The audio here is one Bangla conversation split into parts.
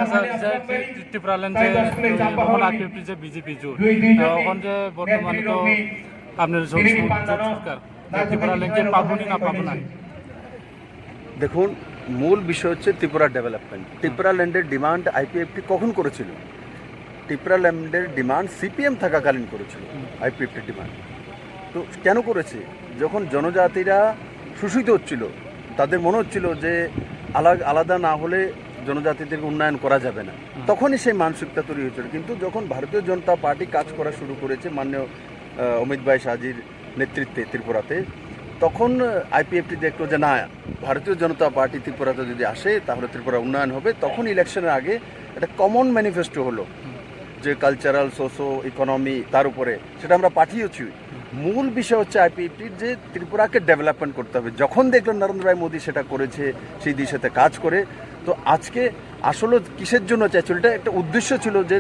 আচ্ছা ত্রিপুরাল্যান্ড যে এখন আইপিএফটি যে বিজেপি জোট এখন যে বর্তমানে তো আপনার জোট সরকার ত্রিপুরাল্যান্ডকে পাবনি না পাবো না। দেখুন, মূল বিষয় হচ্ছে ত্রিপুরা ডেভেলপমেন্ট। ত্রিপুরাল্যান্ডের ডিমান্ড আইপিএফটি কখন করেছিল? ত্রিপুরাল্যান্ডের ডিমান্ড সিপিএম থাকাকালীন করেছিল আইপিএফটির ডিমান্ড। তো কেন করেছে? যখন জনজাতিরা শোষিত হচ্ছিল, তাদের মনে হচ্ছিল যে আলাদা না হলে জনজাতিদের উন্নয়ন করা যাবে না, তখনই সেই মানসিকতা তৈরি হয়েছিল। কিন্তু যখন ভারতীয় জনতা পার্টি কাজ করা শুরু করেছে মাননীয় অমিত ভাই শাহজির নেতৃত্বে ত্রিপুরাতে, তখন আইপিএফটি দেখলো যে না, ভারতীয় জনতা পার্টি ত্রিপুরাতে যদি আসে তাহলে ত্রিপুরা উন্নয়ন হবে। তখন ইলেকশনের আগে একটা কমন ম্যানিফেস্টো হলো যে কালচারাল, সোশো ইকোনমি, তার উপরে সেটা আমরা পাঠিয়েছি। মূল বিষয় হচ্ছে আইপিএফটির যে ত্রিপুরাকে ডেভেলপমেন্ট করতে হবে। যখন দেখলেন নরেন্দ্র ভাই মোদী সেটা করেছে, সেই দিশাতে কাজ করে, তো আজকে আসলে কিসের জন্য চাইছিল? এটা একটা উদ্দেশ্য ছিল যে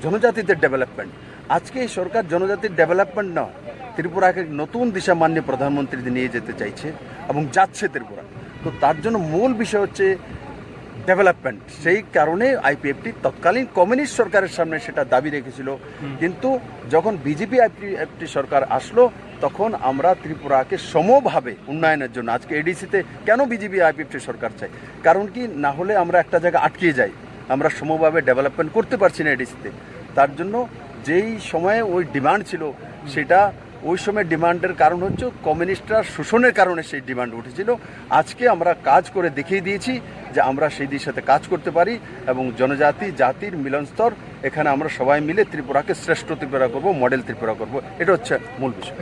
জনজাতিদের ডেভেলপমেন্ট। আজকে এই সরকার জনজাতির ডেভেলপমেন্ট নয়, ত্রিপুরাকে নতুন দিশা মাননীয় প্রধানমন্ত্রী নিয়ে যেতে চাইছে এবং যাচ্ছে ত্রিপুরা। তো তার জন্য মূল বিষয় হচ্ছে ডেভেলপমেন্ট। সেই কারণে আইপিএফটি তৎকালীন কমিউনিস্ট সরকারের সামনে সেটা দাবি রেখেছিল। কিন্তু যখন বিজেপি আইপিএফটি সরকার আসলো, তখন আমরা ত্রিপুরাকে সমভাবে উন্নয়নের জন্য আজকে এডিসিতে কেন বিজেপি আইপিএফটি সরকার চাই? কারণ কি, না হলে আমরা একটা জায়গায় আটকে যাই, আমরা সমভাবে ডেভেলপমেন্ট করতে পারছি না এডিসিতে। তার জন্য যেই সময়ে ওই ডিমান্ড ছিল, সেটা ওই সময় ডিমান্ডের কারণ হচ্ছে কমিউনিস্টরা শোষণের কারণে সেই ডিমান্ড উঠেছিল। আজকে আমরা কাজ করে দেখিয়ে দিয়েছি যে আমরা সেই দিশাতে কাজ করতে পারি এবং জনজাতি জাতির মিলনস্তর, এখানে আমরা সবাই মিলে ত্রিপুরাকে শ্রেষ্ঠ ত্রিপুরা করব, মডেল ত্রিপুরা করব। এটা হচ্ছে মূল বিষয়।